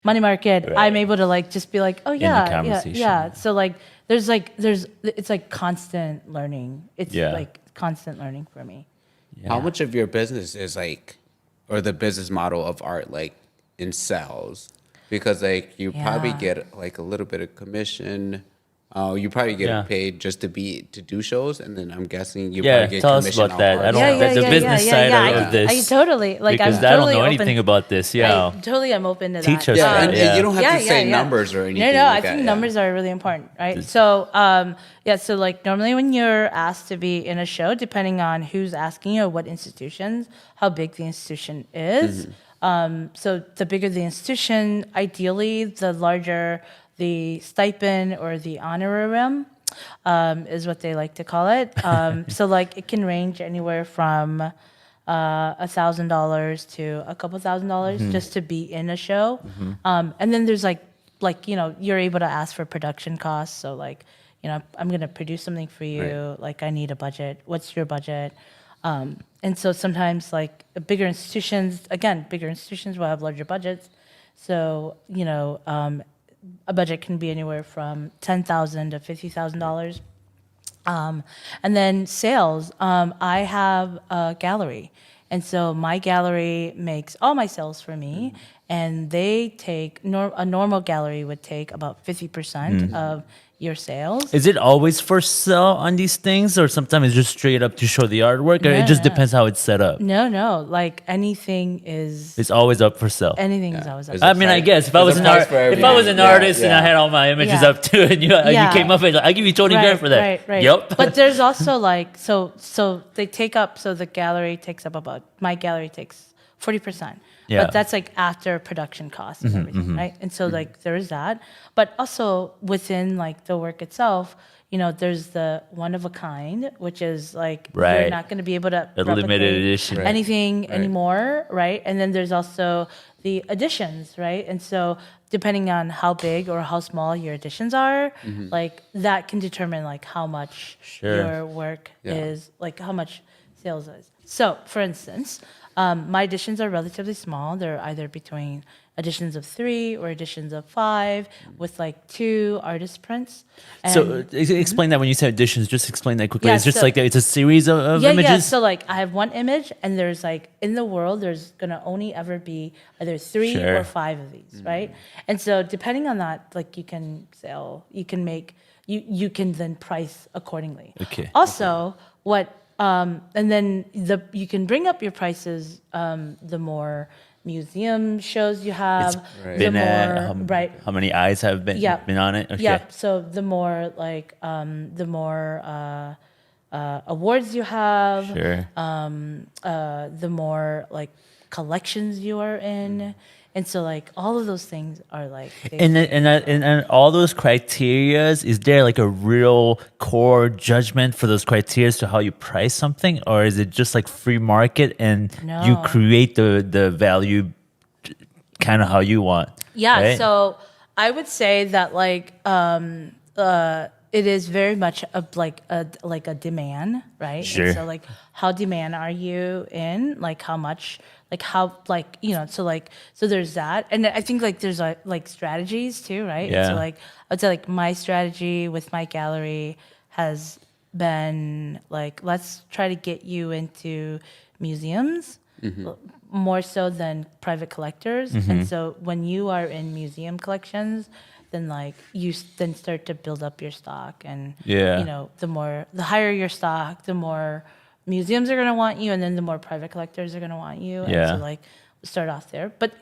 money market, Right. I'm able to like just be like, oh the yeah, yeah, conversation. yeah. So like it's like constant learning. It's Yeah. like constant learning for me. How much of your business is like, or the business model of art, like in sales? Because like you probably Yeah. get like a little bit of commission. You probably get Yeah. paid just to do shows, and then I'm guessing you Yeah, probably get tell us commission about on that. art I don't Yeah, know yeah, the yeah, business yeah, side yeah, of I this. totally like. Because I'm I don't totally know open. anything about this. Yeah. I totally am open to Teach that. us Yeah, that. and Yeah. you don't have to say numbers or anything. No, like I that, think yeah. numbers are really important, right? So, so like normally when you're asked to be in a show, depending on who's asking you or what institutions, how big the institution is. So the bigger the institution, ideally, the larger the stipend or the honorarium. Is what they like to call it. So like it can range anywhere from $1,000 to a couple $1,000 just to be in a show. And then there's like you're able to ask for production costs. So like I'm gonna produce something for you. Right. Like I need a budget. What's your budget? And so sometimes like bigger institutions will have larger budgets. So a budget can be anywhere from $10,000 to $50,000. And then sales. I have a gallery, and so my gallery makes all my sales for me, and they take a normal gallery would take about 50% of your sales. Is it always for sale on these things, or sometimes it's just straight up to show the artwork, or it just depends how it's set up? No, like anything is It's always up for sale. anything is always up. It's I mean, I guess if I There's was a an price for if I was an everything. artist and I Yeah. had all my images Yeah. up too, and you Yeah. came up and I give you 20 grand for that. Right. Yep. But there's also like so they take up the gallery takes up about my gallery takes 40%. Yeah. But that's like after production costs and everything, right? And so like there is that. But also within like the work itself, there's the one of a kind, which is like you're Right. not going to be able to A limited replicate edition. Right. anything Right. anymore, right? And then there's also the editions, right? And so depending on how big or how small your editions are, like that can determine like how much Sure. your work Yeah. is, like how much sales is. So for instance, my editions are relatively small. They're either between editions of 3 or editions of 5 with like 2 artist prints. So And- explain that when you say editions. Just explain that quickly. Yeah, it's just so- like it's a series of yeah, images. yeah. So like I have one image, and there's like in the world there's gonna only ever be either 3 Sure. or 5 of these, right? And so depending on that, like you can sell, you can make, you can then price accordingly. Okay. Also, and then you can bring up your prices the more museum shows you have, Right. the Been at, more right. how many eyes have been on it? Okay. Yeah. So the more like the more awards you have, Sure. the more like collections you are in, and so like all of those things are like. And all those criterias, is there like a real core judgment for those criterias to how you price something, or is it just like free market and you No. create the value kind of how you want? Yeah, right? so I would say that like it is very much a demand, right? Sure. And so like how demand are you in? Like how much? Like how so there's that, and I think like there's like strategies too, right? And Yeah. so like I would say like my strategy with my gallery has been like let's try to get you into museums. More so than private collectors. And so when you are in museum collections, then like you then start to build up your stock, and Yeah. the higher your stock, the more museums are going to want you, and then the more private collectors are going to want you. And Yeah. so like start off there. But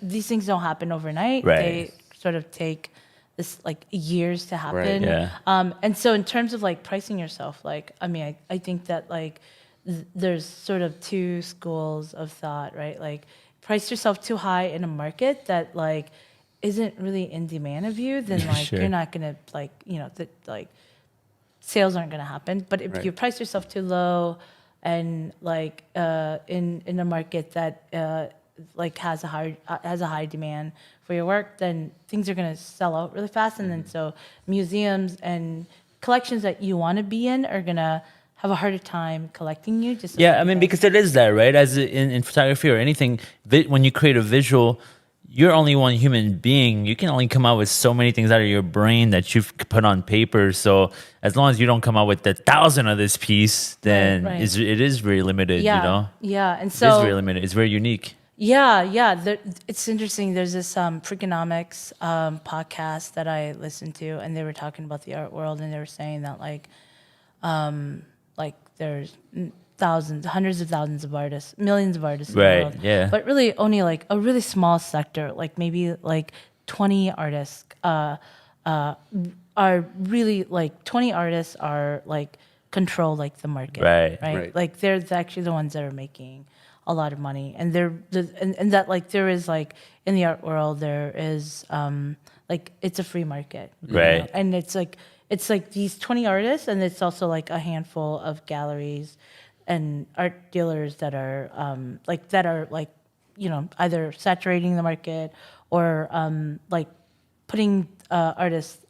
these things don't happen overnight. Right. They sort of take this like years to happen. Yeah. And so in terms of like pricing yourself, like I mean I think that like there's sort of two schools of thought, right? Like price yourself too high in a market that like isn't really in demand of you, then like Sure. you're not gonna like like sales aren't gonna happen. But if Right. you price yourself too low and like in a market that like has a high demand for your work, then things are gonna sell out really fast, and then so museums and collections that you want to be in are gonna have a harder time collecting you. Just Yeah, I mean, because it is that, right? As in photography or anything, when you create a visual, you're only one human being. You can only come out with so many things out of your brain that you've put on paper. So as long as you don't come out with 1,000 of this piece, then Right. it is very limited. Yeah, You know, yeah, and it is so very limited. It's very unique. yeah. It's interesting. There's this Freakonomics podcast that I listened to, and they were talking about the art world, and they were saying that like there's thousands, hundreds of thousands of artists, millions of artists in Right, the world. yeah. But really only like a really small sector, like maybe like 20 artists are really like 20 artists are like control like the market. Right. Right. Like they're actually the ones that are making a lot of money. And and that like there is like in the art world there is like it's a free market. you know? Right. And it's like these 20 artists, and it's also like a handful of galleries and art dealers that are like either saturating the market or like putting artists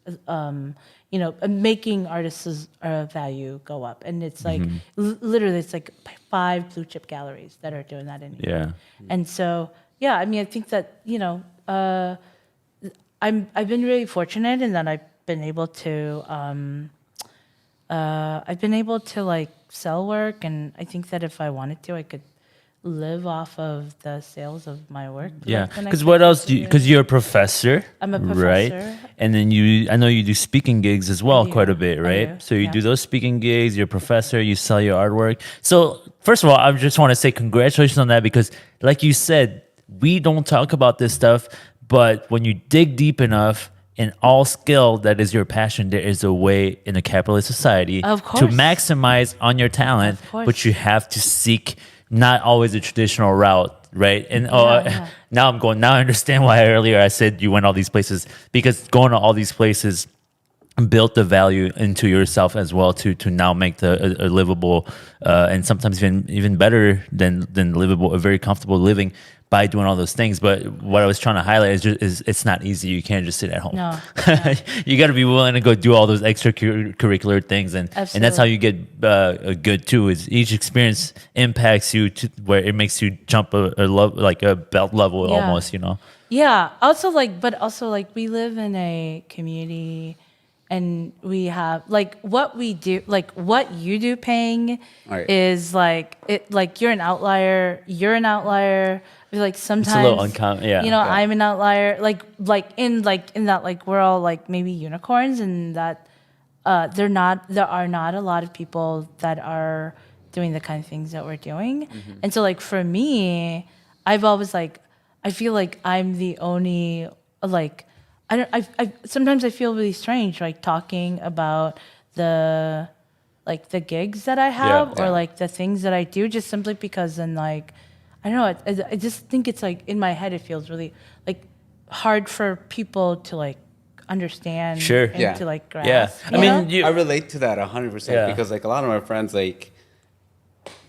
making artists' value go up. And it's like literally it's like 5 blue chip galleries that are doing that in here. Yeah. And so I mean I think that I've been really fortunate in that I've been able to like sell work, and I think that if I wanted to, I could live off of the sales of my work. Yeah, Like, when I because could what else do you? do- Because you're a professor. I'm a right? professor. And then I know you do speaking gigs as well, do. quite a bit, I right? do, So you yeah. do those speaking gigs. You're a professor. You sell your artwork. So first of all, I just want to say congratulations on that, because, like you said, we don't talk about this stuff, but when you dig deep enough. In all skill that is your passion, there is a way in a capitalist society Of to course. maximize on your talent, Of course. but you have to seek not always a traditional route, right? And Yeah. now now I understand why earlier I said you went all these places, because going to all these places built the value into yourself as well to now make a livable and sometimes even better than livable, a very comfortable living by doing all those things. But what I was trying to highlight is it's not easy. You can't just sit at home. No, You got to be willing to go do all those extracurricular things, and that's how you get a good too. Is each experience impacts you to where it makes you jump like a belt level Yeah. almost. You know. Yeah. Also, like we live in a community, and we have like what we do, like what you do, Peng, Right. is like it. Like you're an outlier. You're an outlier. I feel like sometimes little uncommon, yeah. You know, Okay. I'm an outlier. Like in that like we're all like maybe unicorns, and that there are not a lot of people that are doing the kind of things that we're doing. And so like for me, I've always like I feel like I'm the only like I sometimes I feel really strange like talking about the gigs that I have Yeah. or like the things that I do, just simply because then like I don't know, I just think it's like in my head it feels really like hard for people to like understand Sure. and Yeah. to like grasp. Yeah. I you mean, know? I relate to that 100% Yeah. because like a lot of my friends like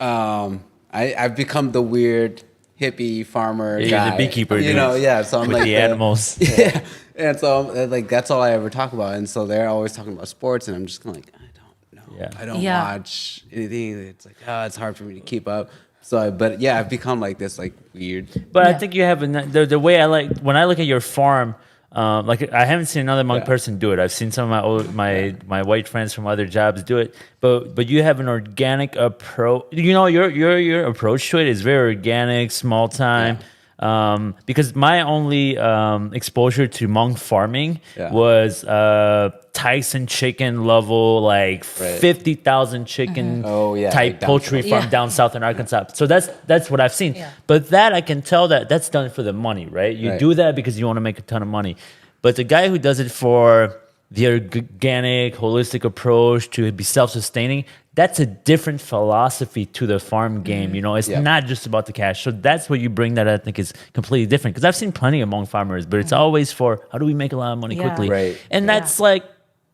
I've become the weird hippie farmer You're guy. the beekeeper, you dude. know, yeah. So I'm With like the animals. Yeah, and so like that's all I ever talk about, and so they're always talking about sports, and I'm just kind of like I don't know, Yeah. I don't Yeah. watch anything. It's like it's hard for me to keep up. So, but yeah, I've become like this like weird. But I Yeah. think you have the way I like when I look at your farm. Like I haven't seen another Hmong Yeah. person do it. I've seen some of my white friends from other jobs do it, but you have an organic approach. You know, your approach to it is very organic, small time. Because my only exposure to Hmong farming Yeah. was Tyson chicken level, like Right. 50,000 chicken Oh, yeah, type like down poultry south. farm Yeah. down south in Arkansas. So that's what I've seen. Yeah. But that I can tell that's done for the money, right? You Right. do that because you want to make a ton of money. But the guy who does it for the organic, holistic approach to be self-sustaining, that's a different philosophy to the farm game. You know, it's Yeah. not just about the cash. So that's what you bring that I think is completely different. Because I've seen plenty of Hmong farmers, but it's always for how do we make a lot of money Yeah. quickly? Right. And Yeah. that's like,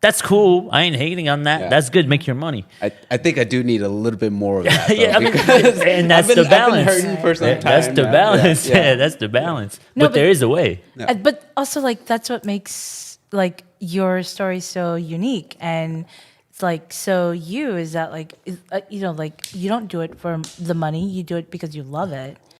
that's cool. I ain't hating on that. Yeah. That's good. Make your money. I think I do need a little bit more of that. Yeah, though, I mean, because and that's I've been, the balance. I've been hurting for some time. That's the now. balance. Yeah. Yeah, that's the balance. No, but there is a way. Yeah. But also like that's what makes like your story so unique, and it's like so you is that like you know like you don't do it for the money, you do it because you love it.